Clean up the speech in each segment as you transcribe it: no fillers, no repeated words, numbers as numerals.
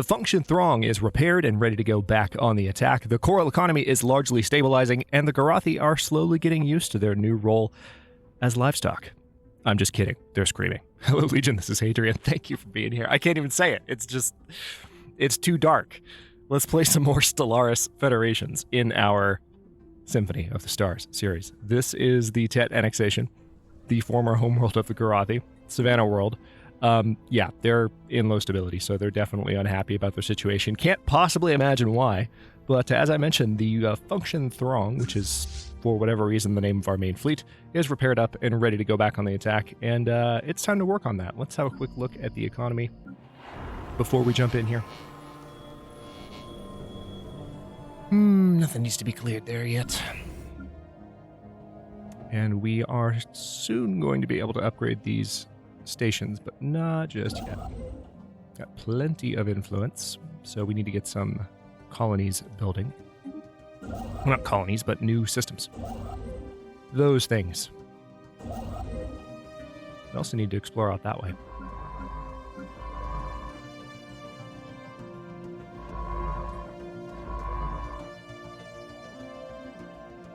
The function throng is repaired and ready to go back on the attack. The coral economy is largely stabilizing, and the Garathi are slowly getting used to their new role as livestock. I'm just kidding. They're screaming. Hello, Legion. This is Hadrian. Thank you for being here. I can't even say it. It's too dark. Let's play some more Stellaris Federations in our Symphony of the Stars series. This is the Tet annexation, the former homeworld of the Garathi, Savannah world. Yeah, they're in low stability, so they're definitely unhappy about their situation. Can't possibly imagine why, but as I mentioned, the function throng, which is, for whatever reason, the name of our main fleet, is repaired up and ready to go back on the attack, and it's time to work on that. Let's have a quick look at the economy before we jump in here. Nothing needs to be cleared there yet. And we are soon going to be able to upgrade these stations, but not just yet. Got plenty of influence, so we need to get some colonies building. Well, not colonies, but new systems. Those things. We also need to explore out that way.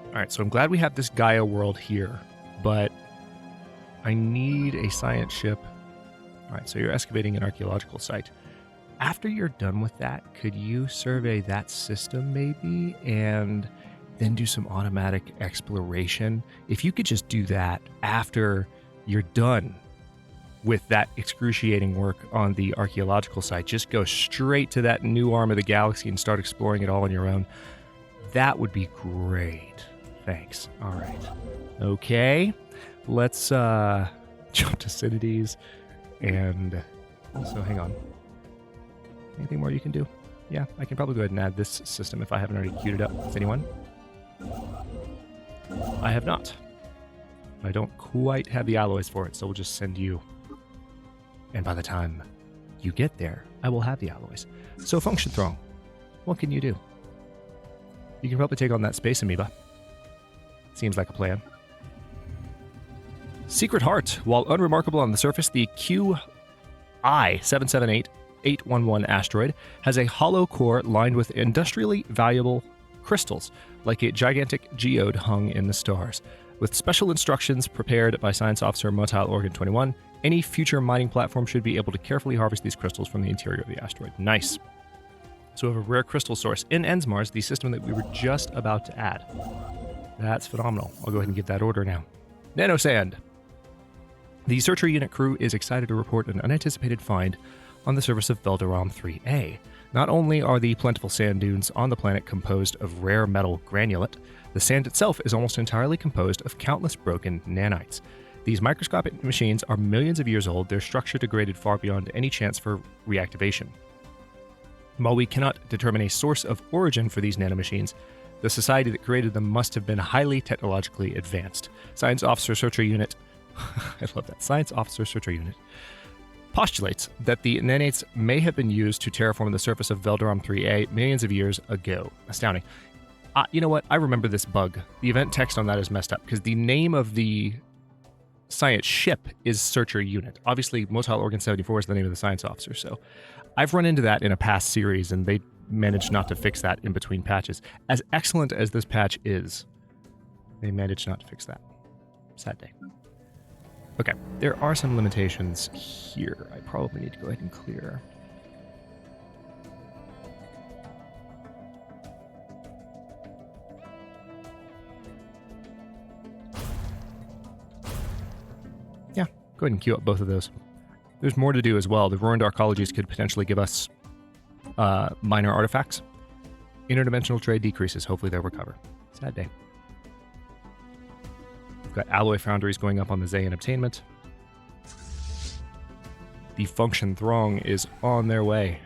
Alright, so I'm glad we have this Gaia world here, but I need a science ship. Alright, so you're excavating an archaeological site. After you're done with that, could you survey that system maybe and then do some automatic exploration? If you could just do that after you're done with that excruciating work on the archaeological site, just go straight to that new arm of the galaxy and start exploring it all on your own. That would be great. Thanks. All right. Okay. Let's jump to Cities and also hang on. Anything more you can do? Yeah, I can probably go ahead and add this system if I haven't already queued it up. Does anyone? I have not. I don't quite have the alloys for it, so we'll just send you. And by the time you get there, I will have the alloys. So function throng, what can you do? You can probably take on that space amoeba. Seems like a plan. Secret Heart. While unremarkable on the surface, the QI-778-811 asteroid has a hollow core lined with industrially valuable crystals, like a gigantic geode hung in the stars. With special instructions prepared by Science Officer Motile Organ 21, any future mining platform should be able to carefully harvest these crystals from the interior of the asteroid. Nice. So we have a rare crystal source in Ensmars, the system that we were just about to add. That's phenomenal. I'll go ahead and give that order now. Nanosand. The Searcher Unit crew is excited to report an unanticipated find on the surface of Velderam 3A. Not only are the plentiful sand dunes on the planet composed of rare metal granulate, the sand itself is almost entirely composed of countless broken nanites. These microscopic machines are millions of years old, their structure degraded far beyond any chance for reactivation. While we cannot determine a source of origin for these nanomachines, the society that created them must have been highly technologically advanced. Science Officer Searcher Unit, I love that, Science Officer Searcher Unit, postulates that the nanites may have been used to terraform the surface of Velderam 3A millions of years ago. Astounding. You know what? I remember this bug. The event text on that is messed up because the name of the science ship is Searcher Unit. Obviously, Motile Organ 74 is the name of the science officer, so I've run into that in a past series, and they managed not to fix that in between patches. As excellent as this patch is, they managed not to fix that. Sad day. Okay, there are some limitations here. I probably need to go ahead and clear. Yeah, go ahead and queue up both of those. There's more to do as well. The ruined arcologies could potentially give us minor artifacts. Interdimensional trade decreases. Hopefully they'll recover. Sad day. We've got alloy foundries going up on the Zayan obtainment. The function throng is on their way.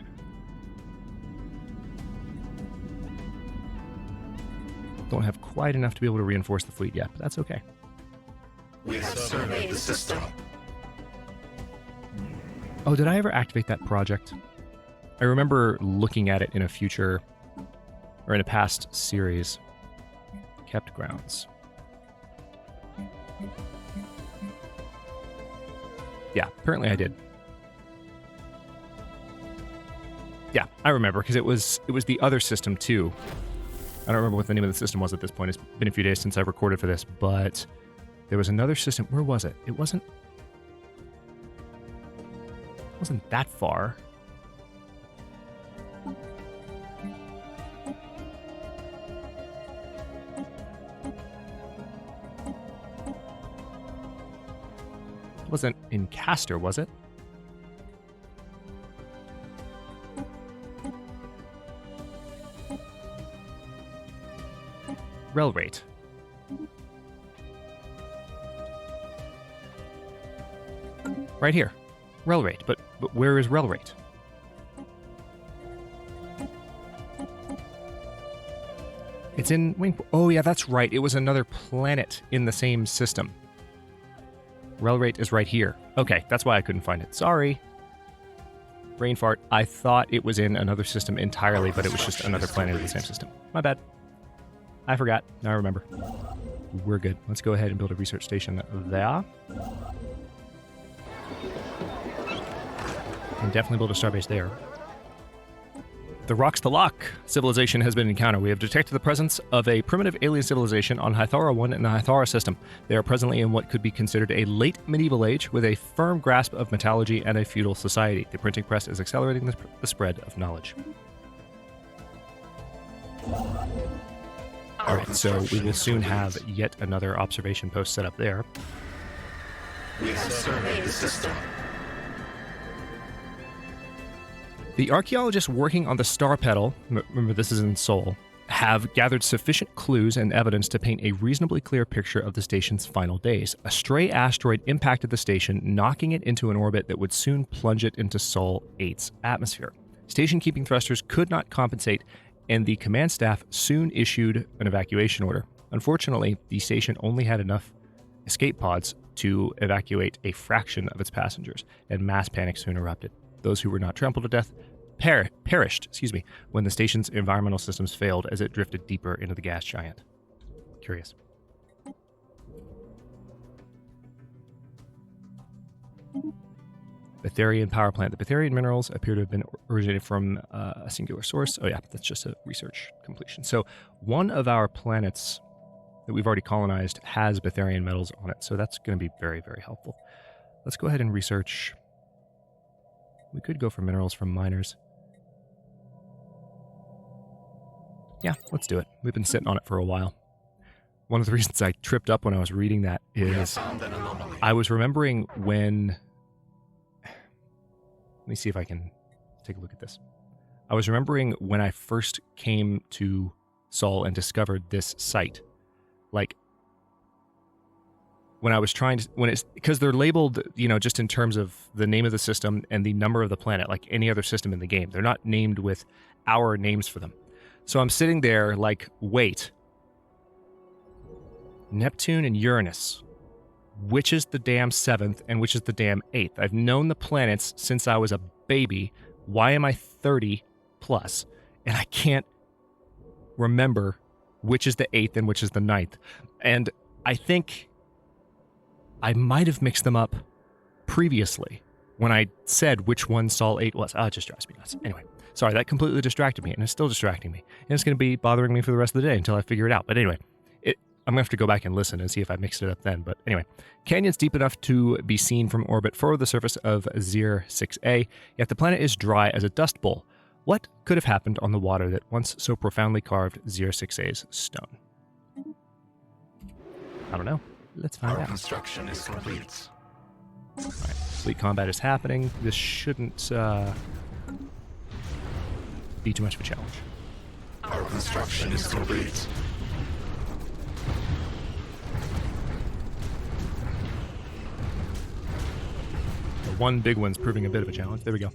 Don't have quite enough to be able to reinforce the fleet yet, but that's okay. We have surveyed the system. Oh, did I ever activate that project? I remember looking at it in a future, or in a past series. Kept grounds. Yeah, apparently I did. Yeah, I remember, because it was the other system, too. I don't remember what the name of the system was at this point. It's been a few days since I've recorded for this, but there was another system. Where was it? It wasn't that far. It wasn't in Castor, was it? Rel rate. Right here. Rel rate. But where is rel rate? It's in Wing... Oh, yeah, that's right. It was another planet in the same system. Rel rate is right here. Okay, that's why I couldn't find it. Sorry. Brain fart. I thought it was in another system entirely, but it was just another planet in the same system. My bad. I forgot. Now I remember. We're good. Let's go ahead and build a research station there. And definitely build a starbase there. The Rock's the Lock civilization has been encountered. We have detected the presence of a primitive alien civilization on Hythara 1 in the Hythara system. They are presently in what could be considered a late medieval age with a firm grasp of metallurgy and a feudal society. The printing press is accelerating the spread of knowledge. Alright, so we will soon have yet another observation post set up there. We have surveyed the system. The archaeologists working on the star petal, remember this is in Sol, have gathered sufficient clues and evidence to paint a reasonably clear picture of the station's final days. A stray asteroid impacted the station, knocking it into an orbit that would soon plunge it into Sol 8's atmosphere. Station-keeping thrusters could not compensate, and the command staff soon issued an evacuation order. Unfortunately, the station only had enough escape pods to evacuate a fraction of its passengers, and mass panic soon erupted. Those who were not trampled to death perished when the station's environmental systems failed as it drifted deeper into the gas giant. Curious. Betharian power plant. The Betharian minerals appear to have been originated from a singular source. Oh yeah, that's just a research completion. So one of our planets that we've already colonized has Betharian metals on it, so that's going to be very, very helpful. Let's go ahead and research. We could go for minerals from miners. Yeah, let's do it. We've been sitting on it for a while. One of the reasons I tripped up when I was reading that is I was remembering when... Let me see if I can take a look at this. I was remembering when I first came to Sol and discovered this site. Like, when I was trying to... because they're labeled, you know, just in terms of the name of the system and the number of the planet, like any other system in the game. They're not named with our names for them. So I'm sitting there like, wait. Neptune and Uranus. Which is the damn 7th and which is the damn 8th? I've known the planets since I was a baby. Why am I 30 plus? And I can't remember which is the 8th and which is the 9th. And I think I might have mixed them up previously when I said which one Sol 8 was. It just drives me nuts. Anyway, sorry, that completely distracted me, and it's still distracting me. And it's going to be bothering me for the rest of the day until I figure it out. But anyway, I'm going to have to go back and listen and see if I mixed it up then. But anyway, canyons deep enough to be seen from orbit furrow the surface of Zir 6A, yet the planet is dry as a dust bowl. What could have happened on the water that once so profoundly carved Zir 6A's stone? I don't know. Let's find out. Our construction is complete. All right, fleet combat is happening. This shouldn't be too much of a challenge. Our construction is complete. The one big one's proving a bit of a challenge. There we go.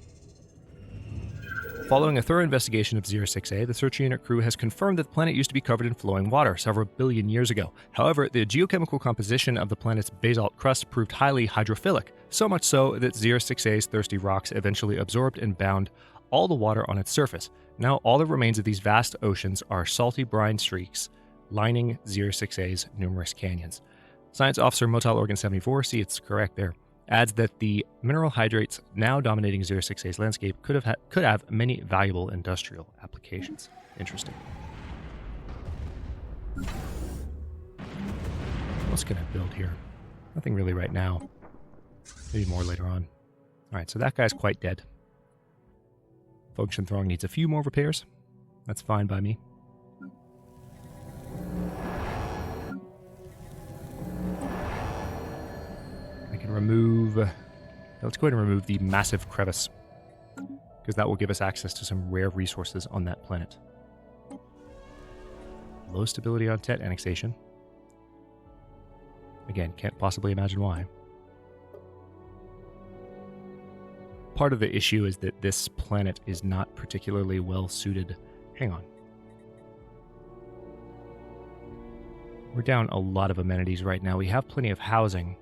Following a thorough investigation of Zir 6A, the search unit crew has confirmed that the planet used to be covered in flowing water several billion years ago. However, the geochemical composition of the planet's basalt crust proved highly hydrophilic, so much so that Zir 6A's thirsty rocks eventually absorbed and bound all the water on its surface. Now, all that remains of these vast oceans are salty brine streaks lining Zir 6A's numerous canyons. Science Officer Motel Organ 74, see, it's correct there, adds that the mineral hydrates now dominating 06A's landscape could have many valuable industrial applications. Interesting. What else can I build here? Nothing really right now. Maybe more later on. Alright, so that guy's quite dead. Function Throng needs a few more repairs. That's fine by me. I can remove... Let's go ahead and remove the massive crevice, because that will give us access to some rare resources on that planet. Low stability on Tet annexation. Again, can't possibly imagine why. Part of the issue is that this planet is not particularly well suited. Hang on. We're down a lot of amenities right now. We have plenty of housing.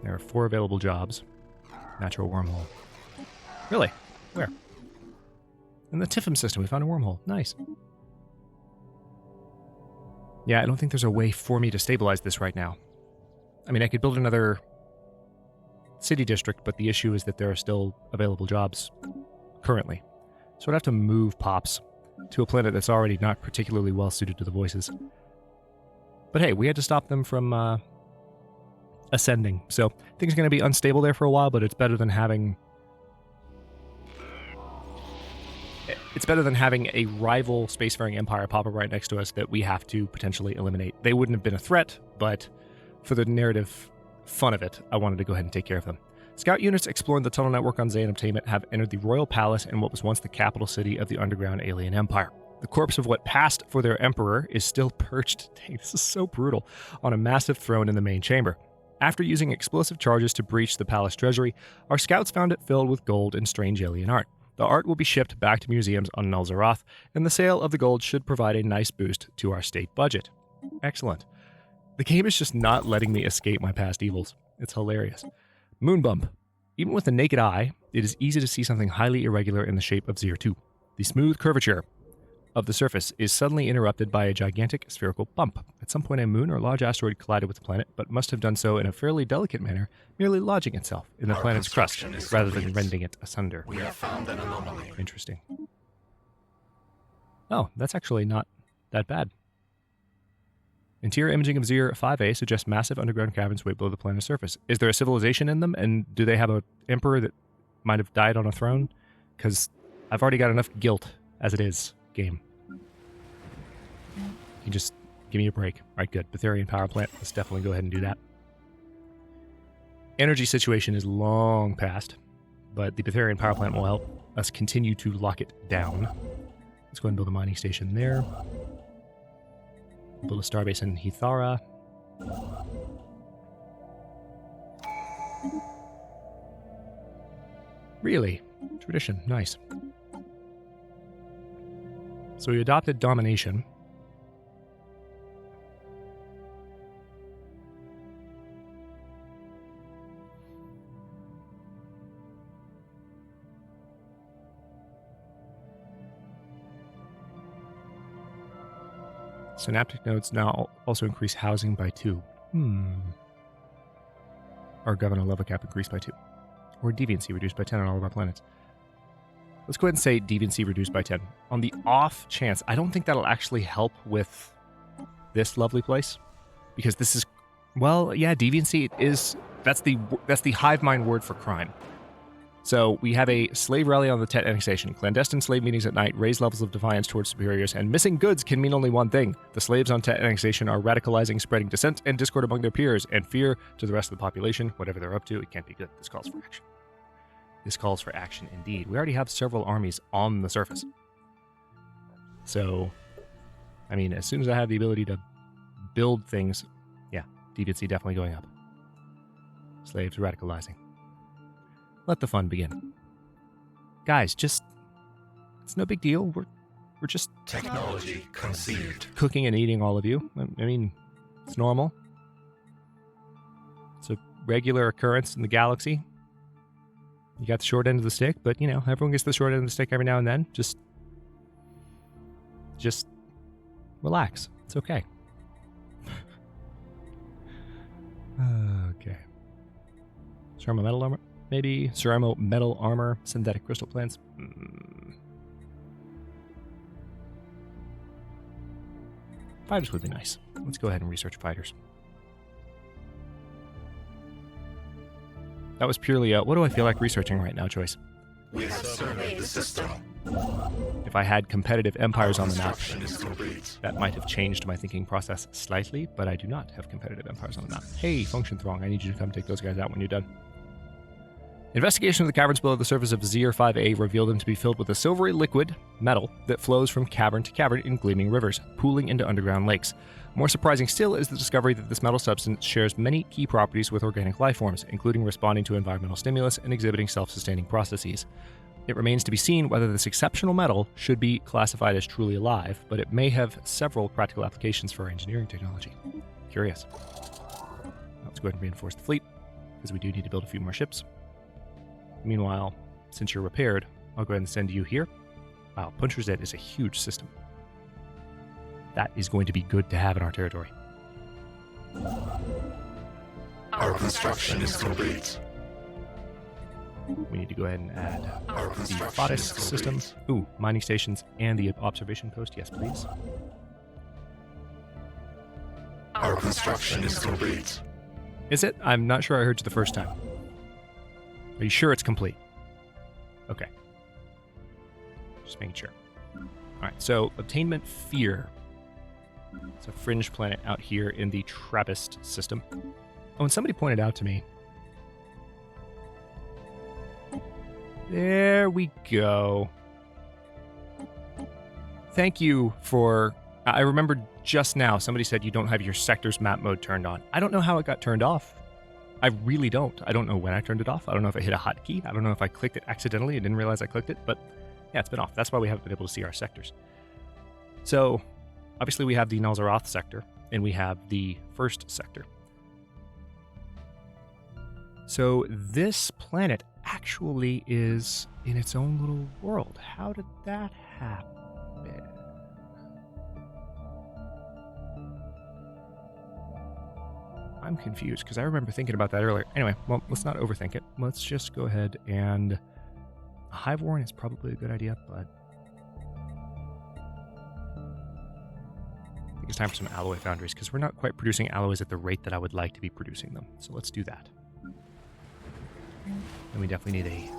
There are 4 available jobs. Natural wormhole. Really? Where? In the Tiffin system, we found a wormhole. Nice. Yeah, I don't think there's a way for me to stabilize this right now. I mean, I could build another city district, but the issue is that there are still available jobs currently. So I'd have to move Pops to a planet that's already not particularly well suited to the voices. But hey, we had to stop them from ascending. So things are going to be unstable there for a while, but it's better than having... It's better than having a rival spacefaring empire pop up right next to us that we have to potentially eliminate. They wouldn't have been a threat, but for the narrative fun of it, I wanted to go ahead and take care of them. Scout units exploring the tunnel network on Zayn Obtainment have entered the royal palace in what was once the capital city of the underground alien empire. The corpse of what passed for their emperor is still perched, dang, this is so brutal, on a massive throne in the main chamber. After using explosive charges to breach the palace treasury, our scouts found it filled with gold and strange alien art. The art will be shipped back to museums on Nulzaroth, and the sale of the gold should provide a nice boost to our state budget. Excellent. The game is just not letting me escape my past evils. It's hilarious. Moon bump. Even with the naked eye, it is easy to see something highly irregular in the shape of Zir 2. The smooth curvature of the surface is suddenly interrupted by a gigantic spherical bump. At some point, a moon or large asteroid collided with the planet, but must have done so in a fairly delicate manner, merely lodging itself in the planet's crust, rather than rending it asunder. We have found an anomaly. Interesting. Oh, that's actually not that bad. Interior imaging of Zir 5A suggests massive underground caverns way below the planet's surface. Is there a civilization in them, and do they have an emperor that might have died on a throne? Because I've already got enough guilt as it is. Game. You just give me a break. Alright, good. Betharian power plant. Let's definitely go ahead and do that. Energy situation is long past, but the Betharian power plant will help us continue to lock it down. Let's go ahead and build a mining station there. Build a starbase in Hithara. Really? Tradition. Nice. So we adopted domination. Synaptic nodes now also increase housing by 2. Our governor level cap increased by 2. Or deviancy reduced by 10 on all of our planets. Let's go ahead and say deviancy reduced by 10. On the off chance, I don't think that'll actually help with this lovely place. Because this is, well, yeah, deviancy is, that's the hive mind word for crime. So we have a slave rally on the Tet annexation. Clandestine slave meetings at night raise levels of defiance towards superiors, and missing goods can mean only one thing. The slaves on Tet annexation are radicalizing, spreading dissent and discord among their peers, and fear to the rest of the population. Whatever they're up to, it can't be good. This calls for action. This calls for action indeed. We already have several armies on the surface. So, I mean, as soon as I have the ability to build things, yeah, deviancy definitely going up. Slaves radicalizing. Let the fun begin. Guys, just, it's no big deal. We're just Technology conceived. cooking and eating all of you. I mean, it's normal. It's a regular occurrence in the galaxy. You got the short end of the stick, but, you know, everyone gets the short end of the stick every now and then. Just relax. It's okay. Ceramo metal armor? Maybe. Ceramo metal armor, synthetic crystal plants. Fighters would be nice. Let's go ahead and research fighters. That was purely what do I feel like researching right now, choice? We have surveyed the system. If I had competitive empires on the map, Construction is complete. that might have changed my thinking process slightly, but I do not have competitive empires on the map. Hey, Function Throng, I need you to come take those guys out when you're done. Investigation of the caverns below the surface of Zir 5A revealed them to be filled with a silvery liquid, metal, that flows from cavern to cavern in gleaming rivers, pooling into underground lakes. More surprising still is the discovery that this metal substance shares many key properties with organic life forms, including responding to environmental stimulus and exhibiting self-sustaining processes. It remains to be seen whether this exceptional metal should be classified as truly alive, but it may have several practical applications for our engineering technology. Curious. Let's go ahead and reinforce the fleet, because we do need to build a few more ships. Meanwhile, since you're repaired, I'll go ahead and send you here. Wow, Puncher's Dead is a huge system. That is going to be good to have in our territory. Our construction is complete. We need to go ahead and add Our the construction Bodice is system. complete. Ooh, mining stations and the observation post. Yes, please. Our construction is complete. Is it? I'm not sure I heard you the first time. Are you sure it's complete? Okay. Just making sure. Alright, so Obtainment Fear. It's a fringe planet out here in the Trappist system. Oh, and somebody pointed out to me. There we go. Thank you for... I remembered just now somebody said you don't have your sector's map mode turned on. I don't know how it got turned off. I really don't. I don't know when I turned it off. I don't know if I hit a hotkey. I don't know if I clicked it accidentally. I didn't realize I clicked it, but yeah, it's been off. That's why we haven't been able to see our sectors. So, obviously we have the Nalzaroth sector, and we have the first sector. So this planet actually is in its own little world. How did that happen? I'm confused because I remember thinking about that earlier. Anyway, well, let's not overthink it. Let's just go ahead and... A hive warren is probably a good idea, but... I think it's time for some alloy foundries because we're not quite producing alloys at the rate that I would like to be producing them. So let's do that. And we definitely need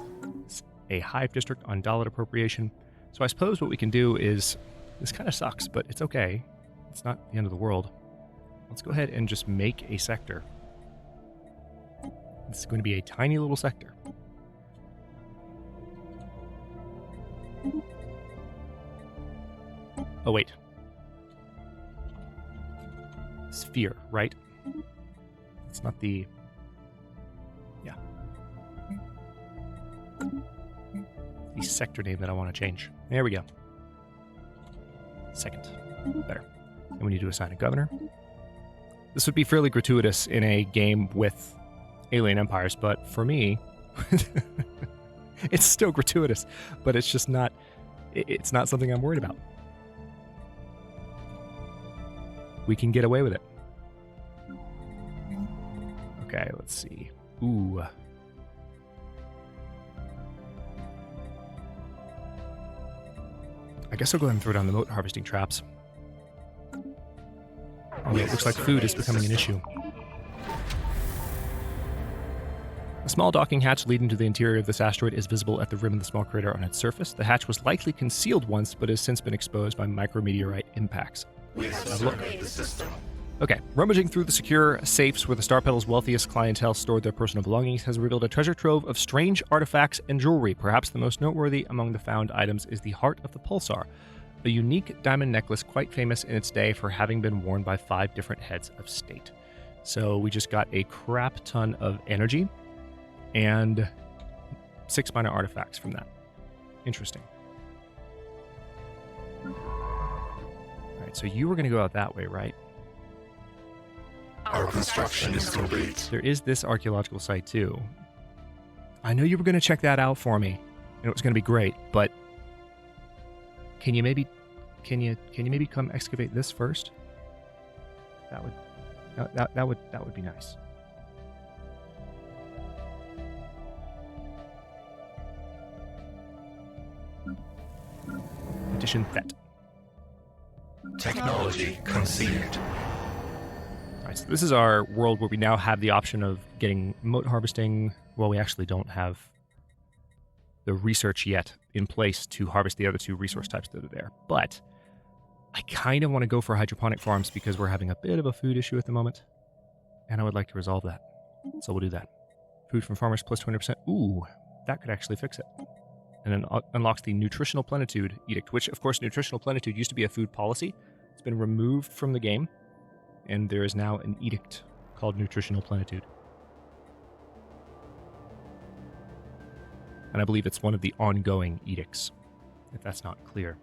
a hive district on dollar appropriation. So I suppose what we can do is... This kind of sucks, but it's okay. It's not the end of the world. Let's go ahead and just make a sector. This is going to be a tiny little sector. Oh, wait. Sphere, right? It's not the... Yeah. The sector name that I want to change. There we go. Second. Better. And we need to assign a governor. This would be fairly gratuitous in a game with alien empires, but for me, it's still gratuitous, but it's just not, it's not something I'm worried about. We can get away with it. Okay, let's see. Ooh. I guess I'll go ahead and throw down the moat harvesting traps. Oh, it looks like food is becoming an issue. A small docking hatch leading to the interior of this asteroid is visible at the rim of the small crater on its surface. The hatch was likely concealed once, but has since been exposed by micrometeorite impacts. We have surveyed the system. Okay, rummaging through the secure safes where the Star Petal's wealthiest clientele stored their personal belongings has revealed a treasure trove of strange artifacts and jewelry. Perhaps the most noteworthy among the found items is the Heart of the Pulsar, a unique diamond necklace quite famous in its day for having been worn by 5 different heads of state. So we just got a crap ton of energy and 6 minor artifacts from that. Interesting. Alright, so you were going to go out that way, right? Our construction is complete. There is this archaeological site too. I know you were going to check that out for me, and it was going to be great, but can you maybe come excavate this first? That would be nice. Petition Thet. Technology conceived. All right, so this is our world where we now have the option of getting mote harvesting. Well, we actually don't have the research yet in place to harvest the other two resource types that are there. But I kind of want to go for hydroponic farms because we're having a bit of a food issue at the moment. And I would like to resolve that. So we'll do that. Food from farmers plus 20%. Ooh, that could actually fix it. And then unlocks the Nutritional Plenitude Edict, which, of course, Nutritional Plenitude used to be a food policy. It's been removed from the game, and there is now an edict called Nutritional Plenitude. And I believe it's one of the ongoing edicts, if that's not clear.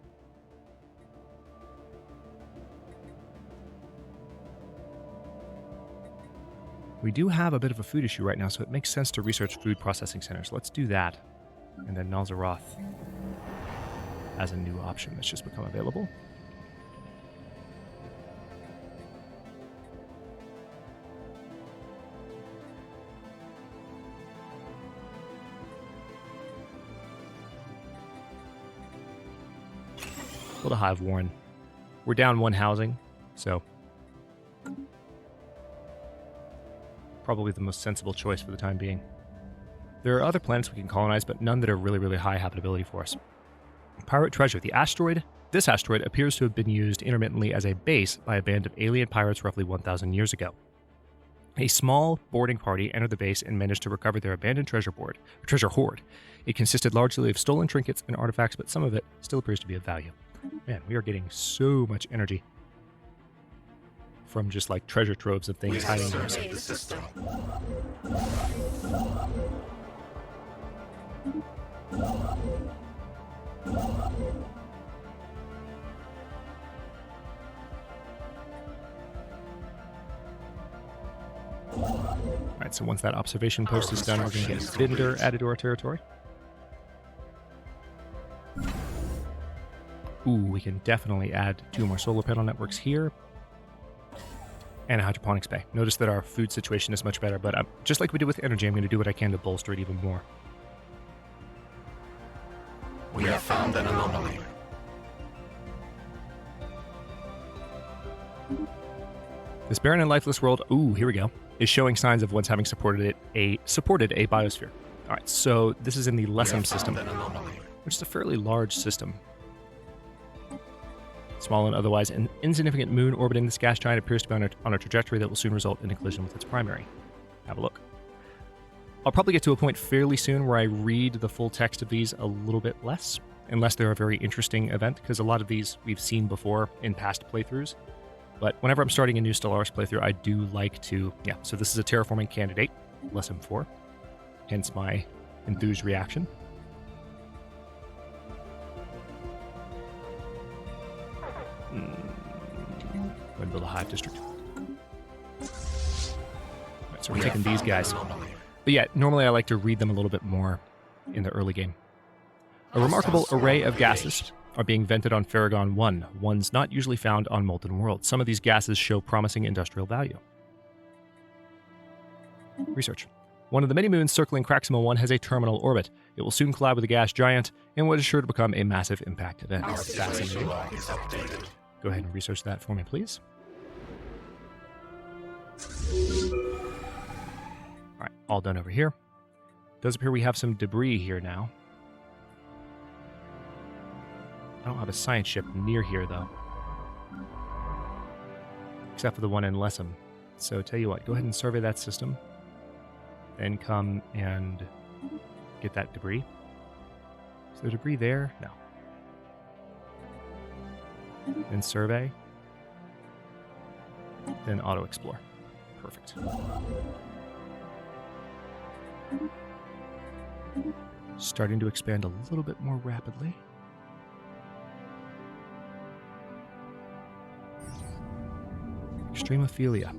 We do have a bit of a food issue right now, so it makes sense to research food processing centers. Let's do that. And then Nalzaroth as a new option that's just become available. Build a hive warren. We're down one housing, so probably the most sensible choice for the time being. There are other planets we can colonize, but none that are really, really high habitability for us. Pirate treasure. This asteroid appears to have been used intermittently as a base by a band of alien pirates roughly 1,000 years ago. A small boarding party entered the base and managed to recover their abandoned treasure hoard. It consisted largely of stolen trinkets and artifacts, but some of it still appears to be of value. Man, we are getting so much energy from just like treasure troves of things hiding there. The system. Alright, so once that observation post is done, we're going to get Vinder added to our territory. Ooh, we can definitely add 2 more solar panel networks here. And a hydroponics bay. Notice that our food situation is much better, but just like we did with energy, I'm going to do what I can to bolster it even more. We have found an anomaly. This barren and lifeless world, ooh, here we go, is showing signs of once having supported a biosphere. All right, so this is in the Lessem system, which is a fairly large system. Small and otherwise an insignificant moon orbiting this gas giant appears to be on a trajectory that will soon result in a collision with its primary. Have a look. I'll probably get to a point fairly soon where I read the full text of these a little bit less, unless they're a very interesting event, because a lot of these we've seen before in past playthroughs. But whenever I'm starting a new Stellaris playthrough, I do like to, so this is a terraforming candidate, Lesson 4, hence my enthused reaction. Go ahead and build a hive district. Alright, so we're taking these guys. But yeah, normally I like to read them a little bit more in the early game. A remarkable array of gases are being vented on Farragon 1, ones not usually found on molten worlds. Some of these gases show promising industrial value. Research. One of the many moons circling Craxima 1 has a terminal orbit. It will soon collide with a gas giant, and what is sure to become a massive impact event. Fascinating. Go ahead and research that for me, please. Alright, all done over here. Does appear we have some debris here now. I don't have a science ship near here, though. Except for the one in Lessem. So tell you what, go ahead and survey that system. Then come and get that debris. Is there debris there? No. Then survey. Then auto-explore. Perfect. Starting to expand a little bit more rapidly. Extremophilia.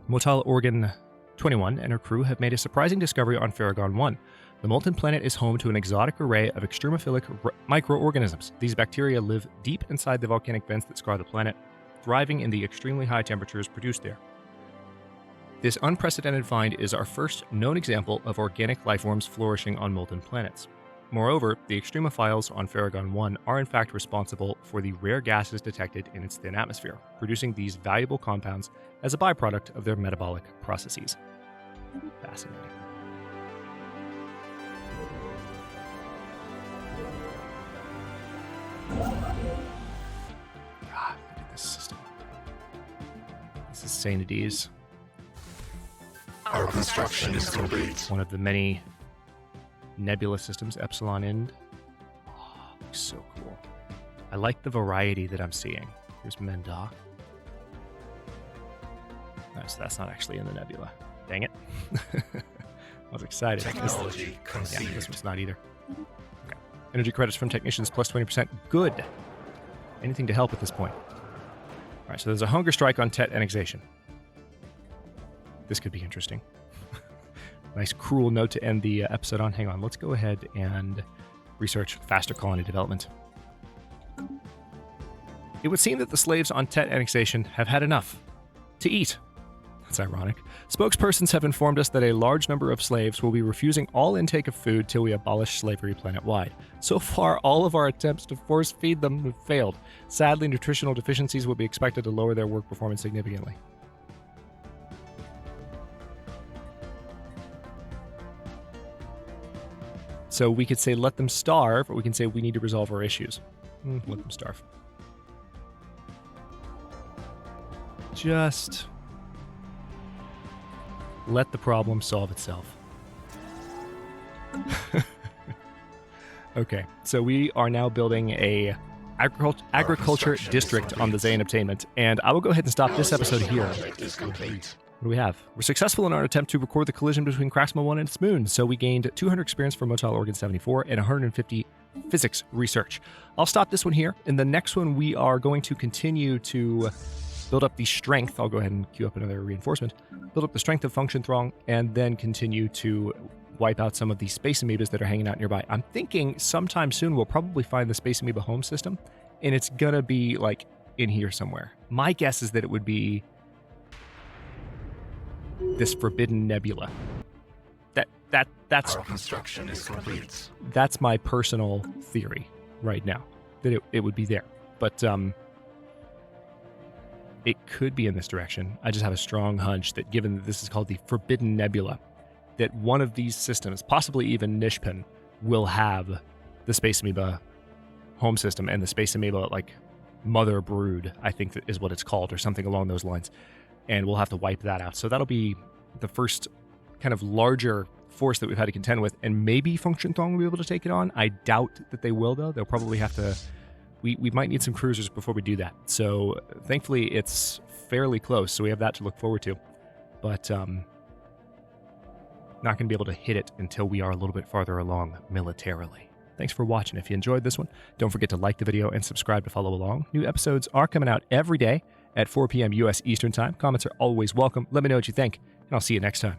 Motal Organ 21 and her crew have made a surprising discovery on Farragon 1. The molten planet is home to an exotic array of extremophilic microorganisms. These bacteria live deep inside the volcanic vents that scar the planet, thriving in the extremely high temperatures produced there. This unprecedented find is our first known example of organic lifeforms flourishing on molten planets. Moreover, the extremophiles on Farragon 1 are in fact responsible for the rare gases detected in its thin atmosphere, producing these valuable compounds as a byproduct of their metabolic processes. Fascinating. God, look at this system. This is Saint-Adise. Our construction is complete. One of the many nebula systems, Epsilon Ind. Oh, looks so cool. I like the variety that I'm seeing. Here's Mendoc. No, so that's not actually in the nebula. Dang it. I was excited. Technology conceived. Yeah, this one's not either. Okay. Energy credits from technicians plus 20%. Good. Anything to help at this point. All right, so there's a hunger strike on Tet annexation. This could be interesting. Nice cruel note to end the episode on. Hang on, let's go ahead and research faster colony development. It would seem that the slaves on Tet annexation have had enough to eat. That's ironic. Spokespersons have informed us that a large number of slaves will be refusing all intake of food till we abolish slavery planet-wide. So far, all of our attempts to force feed them have failed. Sadly, nutritional deficiencies will be expected to lower their work performance significantly. So we could say let them starve, or we can say we need to resolve our issues. Let them starve. Just let the problem solve itself. Okay, so we are now building a agriculture district on the Zayn obtainment, and I will go ahead and stop this episode here. Is complete. What do we have? We're successful in our attempt to record the collision between Craxma 1 and its moon, so we gained 200 experience for Motile Organ 74 and 150 physics research. I'll stop this one here. In the next one, we are going to continue to build up the strength. I'll go ahead and queue up another reinforcement. Build up the strength of Function Throng, and then continue to wipe out some of the space amoebas that are hanging out nearby. I'm thinking sometime soon we'll probably find the space amoeba home system, and it's gonna be like in here somewhere. My guess is that it would be this forbidden nebula. That's Our construction is complete. that's my personal theory right now, that it would be there. But it could be in this direction. I just have a strong hunch that given that this is called the Forbidden Nebula, that one of these systems, possibly even Nishpan, will have the Space Amoeba home system and the Space Amoeba, like, mother brood, I think that is what it's called, or something along those lines. And we'll have to wipe that out. So that'll be the first kind of larger force that we've had to contend with, and maybe Function Thong will be able to take it on. I doubt that they will, though. They'll probably have to... We might need some cruisers before we do that. So thankfully, it's fairly close, so we have that to look forward to. But not going to be able to hit it until we are a little bit farther along militarily. Thanks for watching. If you enjoyed this one, don't forget to like the video and subscribe to follow along. New episodes are coming out every day at 4 p.m. U.S. Eastern Time. Comments are always welcome. Let me know what you think, and I'll see you next time.